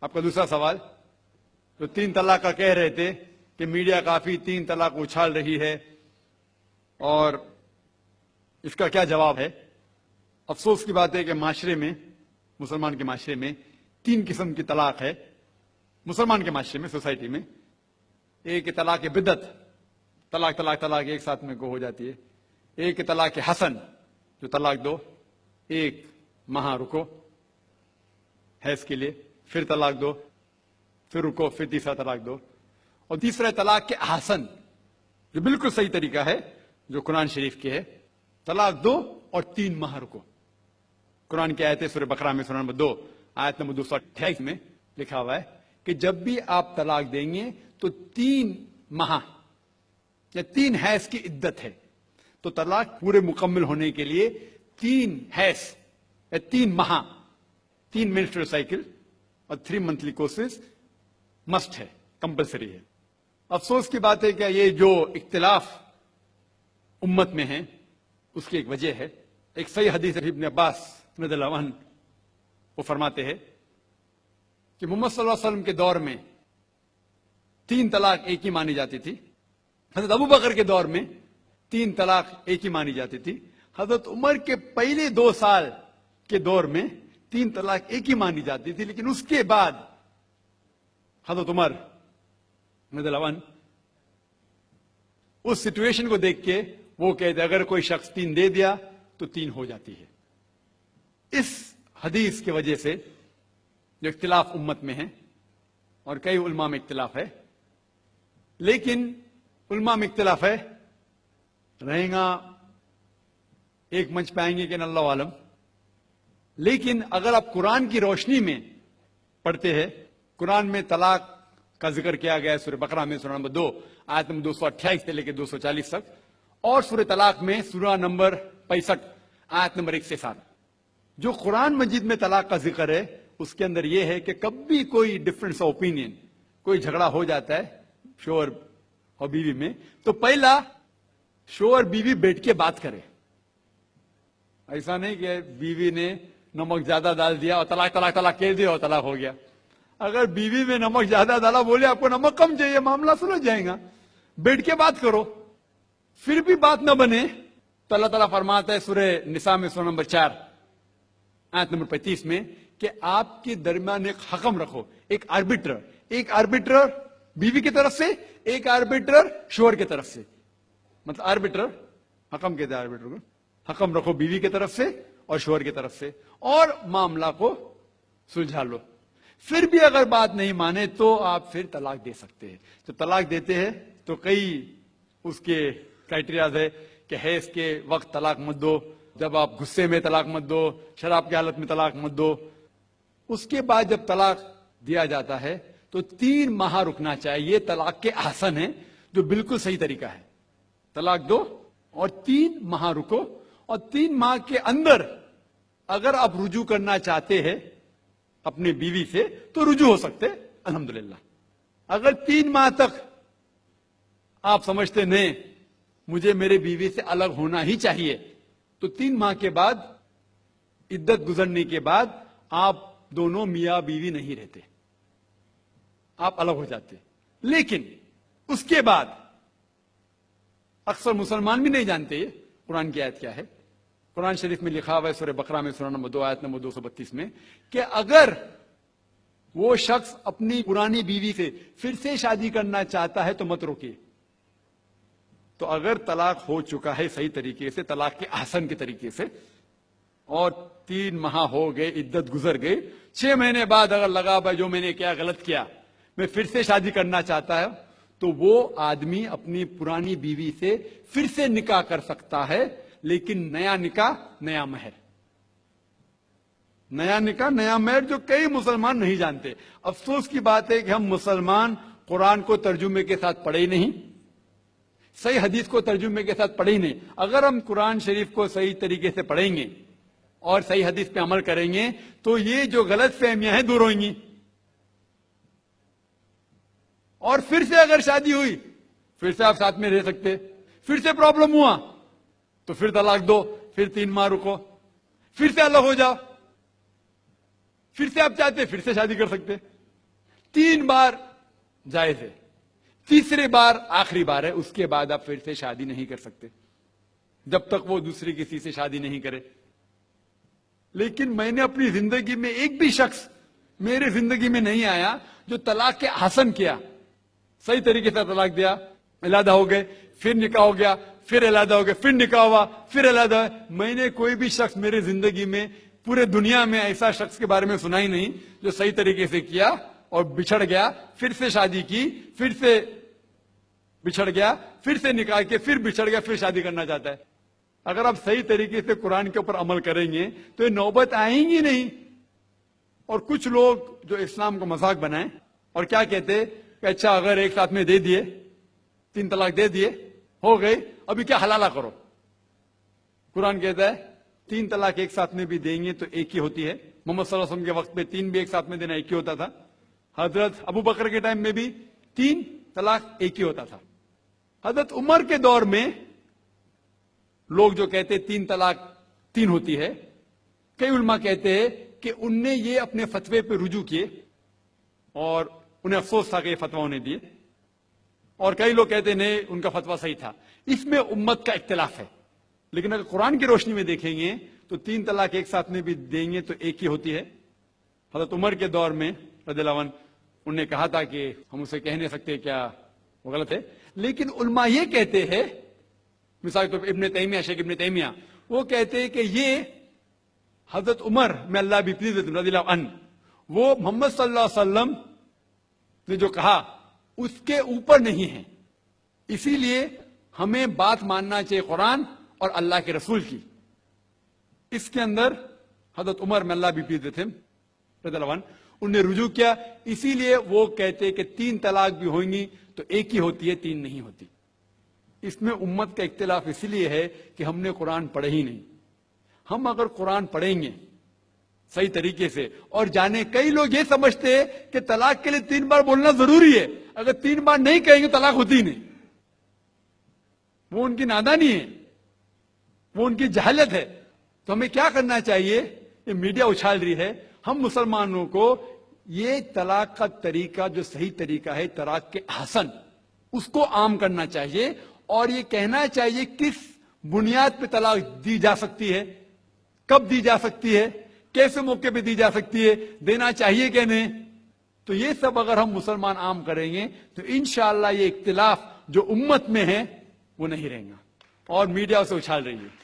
آپ کا دوسرا سوال، جو 3 طلاق کا کہہ رہے تھے کہ میڈیا کافی 3 طلاق اچھال رہی ہے، اور اس کا کیا جواب ہے؟ افسوس کی بات ہے کہ معاشرے میں، مسلمان کے معاشرے میں 3 قسم کی طلاق ہے۔ مسلمان کے معاشرے میں، سوسائٹی میں، ایک طلاق بدعت، طلاق طلاق طلاق ایک ساتھ میں ہو جاتی ہے۔ ایک طلاق حسن، جو طلاق دو، 1 ماہ رکو حیض کے لیے، پھر طلاق دو، پھر رکو، پھر تیسرا طلاق دو۔ اور تیسرا طلاق کے احسن، جو بالکل صحیح طریقہ ہے، جو قرآن شریف کے ہے، طلاق دو اور 3 ماہ رکو۔ قرآن کی آیت ہے سورہ بقرہ میں، سورہ نمبر 2 آیت نمبر 228 میں لکھا ہوا ہے کہ جب بھی آپ طلاق دیں گے تو 3 ماہ یا 3 حیض کی عدت ہے، تو طلاق پورے مکمل ہونے کے لیے 3 حیض یا 3 ماہ، 3 منسٹرل سائیکل اور 3 منتھلی کورسز مسٹ ہے، کمپلسری ہے۔ افسوس کی بات ہے کہ یہ جو اختلاف امت میں ہے، اس کی ایک وجہ ہے۔ ایک صحیح حدیث ابن عباس رضی اللہ عنہ وہ فرماتے ہیں کہ محمد صلی اللہ علیہ وسلم کے دور میں 3 طلاق ایک ہی مانی جاتی تھی۔ حضرت ابو بکر کے دور میں 3 طلاق ایک ہی مانی جاتی تھی۔ حضرت عمر کے پہلے 2 سال کے دور میں 3 طلاق ایک ہی مانی جاتی تھی، لیکن اس کے بعد حضرت عمر رضی اللہ عنہ اس سچویشن کو دیکھ کے وہ کہتے اگر کوئی شخص 3 دے دیا تو 3 ہو جاتی ہے۔ اس حدیث کی وجہ سے جو اختلاف امت میں ہے، اور کئی علماء میں اختلاف ہے، لیکن علماء میں اختلاف ہے، رہیں گا ایک منچ پہ آئیں گے کہ اللہ عالم، لیکن اگر آپ قرآن کی روشنی میں پڑھتے ہیں، قرآن میں طلاق کا ذکر کیا گیا ہے سورہ بقرہ میں، سورہ نمبر 2 آیت نمبر 228 سے لے کے 240 تک، اور سورہ طلاق میں سورہ نمبر 65 آیت نمبر 1 سے 7۔ جو قرآن مجید میں طلاق کا ذکر ہے اس کے اندر یہ ہے کہ کبھی کوئی ڈفرنس آف اوپینین، کوئی جھگڑا ہو جاتا ہے شوہر اور بیوی میں، تو پہلا شوہر بیوی بیٹھ کے بات کرے۔ ایسا نہیں کہ بیوی نے نمک زیادہ ڈال دیا اور طلاق طلاق طلاق کہہ دیا اور طلاق ہو گیا۔ اگر بیوی میں نمک زیادہ ڈالا، بولے آپ کو نمک کم چاہیے، معاملہ سلجھ جائے گا، بیٹھ کے بات کرو۔ پھر بھی بات نہ بنے تو اللہ تعالیٰ فرماتا ہے سورہ نساء میں، سورہ نمبر 4 آیت نمبر 35 میں کہ آپ کے درمیان ایک حکم رکھو، ایک آربیٹر بیوی کی طرف سے، ایک آربیٹر شوہر کی طرف سے۔ مطلب آربیٹر، حکم کہتے ہیں آربیٹر کو، حکم رکھو بیوی کی طرف سے اور شوہر کی طرف سے، اور معاملہ کو سلجھا لو۔ پھر بھی اگر بات نہیں مانے تو آپ پھر طلاق دے سکتے ہیں۔ تو طلاق دیتے ہیں تو کئی اس کے کرائٹیریاز ہے کہ حیض کے وقت طلاق مت دو، جب آپ غصے میں طلاق مت دو، شراب کی حالت میں طلاق مت دو۔ اس کے بعد جب طلاق دیا جاتا ہے تو 3 ماہ رکنا چاہیے۔ طلاق کے احسن ہے، جو بالکل صحیح طریقہ ہے۔ طلاق دو اور 3 ماہ رکو، اور 3 ماہ کے اندر اگر آپ رجوع کرنا چاہتے ہیں اپنی بیوی سے تو رجوع ہو سکتے، الحمدللہ۔ اگر 3 ماہ تک آپ سمجھتے نہیں مجھے میرے بیوی سے الگ ہونا ہی چاہیے، تو 3 ماہ کے بعد، عدت گزرنے کے بعد، آپ دونوں میاں بیوی نہیں رہتے، آپ الگ ہو جاتے۔ لیکن اس کے بعد اکثر مسلمان بھی نہیں جانتے قرآن کی آیت کیا ہے۔ قرآن شریف میں لکھا ہوا ہے سورہ بقرہ میں، سورہ نمبر 2 آیت نمبر 232 میں کہ اگر وہ شخص اپنی پرانی بیوی سے پھر سے شادی کرنا چاہتا ہے تو مت روکیے۔ تو اگر طلاق ہو چکا ہے صحیح طریقے سے، طلاق کے احسن کے طریقے سے، اور 3 ماہ ہو گئے، عدت گزر گئی، 6 مہینے بعد اگر لگا بھائی جو میں نے کیا غلط کیا، میں پھر سے شادی کرنا چاہتا ہے، تو وہ آدمی اپنی پرانی بیوی سے پھر سے نکاح کر سکتا ہے، لیکن نیا نکاح نیا مہر، نیا نکاح نیا مہر، جو کئی مسلمان نہیں جانتے۔ افسوس کی بات ہے کہ ہم مسلمان قرآن کو ترجمے کے ساتھ پڑھے ہی نہیں، صحیح حدیث کو ترجمے کے ساتھ پڑھے ہی نہیں۔ اگر ہم قرآن شریف کو صحیح طریقے سے پڑھیں گے اور صحیح حدیث پہ عمل کریں گے تو یہ جو غلط فہمیاں ہیں دور ہوئیں گی۔ اور پھر سے اگر شادی ہوئی، پھر سے آپ ساتھ میں رہ سکتے، پھر سے پرابلم ہوا تو پھر طلاق دو، پھر 3 ماہ رکو، پھر سے الگ ہو جاؤ، پھر سے آپ چاہتے پھر سے شادی کر سکتے۔ 3 بار جائز ہے، تیسرے بار آخری بار ہے، اس کے بعد آپ پھر سے شادی نہیں کر سکتے جب تک وہ دوسری کسی سے شادی نہیں کرے۔ لیکن میں نے اپنی زندگی میں ایک بھی شخص میرے زندگی میں نہیں آیا جو طلاق کے حسن کیا، صحیح طریقے سے طلاق دیا، علیحدہ ہو گئے، پھر نکاح ہو گیا، پھر علیحدہ ہو گئے، پھر نکاح ہوا، پھر علیحدہ ہوا۔ میں نے کوئی بھی شخص میرے زندگی میں پورے دنیا میں ایسا شخص کے بارے میں سنا ہی نہیں جو صحیح طریقے سے کیا اور بچھڑ گیا، پھر سے شادی کی، پھر سے بچھڑ گیا، پھر سے نکاح کے، پھر بچھڑ گیا، پھر شادی کرنا چاہتا ہے۔ اگر آپ صحیح طریقے سے قرآن کے اوپر عمل کریں گے تو یہ نوبت آئیں گی نہیں۔ اور کچھ لوگ جو اسلام کو مذاق بنائیں اور کیا کہتے کہ اچھا اگر ایک ساتھ میں دے دیے، 3 طلاق دے دیے، ہو گئی، ابھی کیا حلالہ کرو۔ قرآن کہتا ہے 3 طلاق ایک ساتھ میں بھی دیں گے تو ایک ہی ہوتی ہے۔ محمد صلی اللہ علیہ وسلم کے وقت میں 3 بھی ایک ساتھ میں دینا ایک ہی ہوتا تھا۔ حضرت ابو بکر کے ٹائم میں بھی 3 طلاق ایک ہی ہوتا تھا۔ حضرت عمر کے دور میں لوگ جو کہتے 3 طلاق 3 ہوتی ہے، کئی علماء کہتے ہیں کہ ان نے یہ اپنے فتوے پہ رجوع کیے اور انہیں افسوس تھا کہ یہ فتویٰ انہیں دیے، اور کئی لوگ کہتے نہیں ان کا فتویٰ صحیح تھا۔ اس میں امت کا اختلاف ہے، لیکن اگر قرآن کی روشنی میں دیکھیں گے تو 3 طلاق ایک ساتھ میں بھی دیں گے تو ایک ہی ہوتی ہے۔ حضرت عمر کے دور میں رضی اللہ عنہ انہوں نے کہا تھا کہ ہم اسے کہہ نہیں سکتے، کیا وہ غلط ہے، لیکن علماء یہ کہتے ہیں، مثال کے طور پر ابن تیمیہ، شیخ ابن تیمیہ، وہ کہتے ہیں کہ یہ حضرت عمر میں اللہ بھی پلیز رضی اللہ عنہ، وہ محمد صلی اللہ علیہ وسلم نے جو کہا اس کے اوپر نہیں ہے، اسی لیے ہمیں بات ماننا چاہیے قرآن اور اللہ کے رسول کی۔ اس کے اندر حضرت عمر میں اللہ بھی پلیز رضی اللہ عنہ انہوں نے رجوع کیا، اسی لیے وہ کہتے کہ 3 طلاق بھی ہوئیں گی تو ایک ہی ہوتی ہے، 3 نہیں ہوتی۔ اس میں امت کا اختلاف اس لیے ہے کہ ہم نے قرآن پڑھے ہی نہیں۔ ہم اگر قرآن پڑھیں گے صحیح طریقے سے اور جانے، کئی لوگ یہ سمجھتے ہیں کہ طلاق کے لیے 3 بار بولنا ضروری ہے، اگر 3 بار نہیں کہیں گے طلاق ہوتی ہی نہیں۔ وہ ان کی نادانی ہے، وہ ان کی جہالت ہے۔ تو ہمیں کیا کرنا چاہیے؟ یہ میڈیا اچھال رہی ہے، ہم مسلمانوں کو یہ طلاق کا طریقہ جو صحیح طریقہ ہے طلاق کے احسن، اس کو عام کرنا چاہیے اور یہ کہنا چاہیے کس بنیاد پہ طلاق دی جا سکتی ہے، کب دی جا سکتی ہے، کیسے موقع پہ دی جا سکتی ہے، دینا چاہیے کہ نہیں۔ تو یہ سب اگر ہم مسلمان عام کریں گے تو انشاءاللہ یہ اختلاف جو امت میں ہے وہ نہیں رہیں گا، اور میڈیا اسے اچھال رہی ہے۔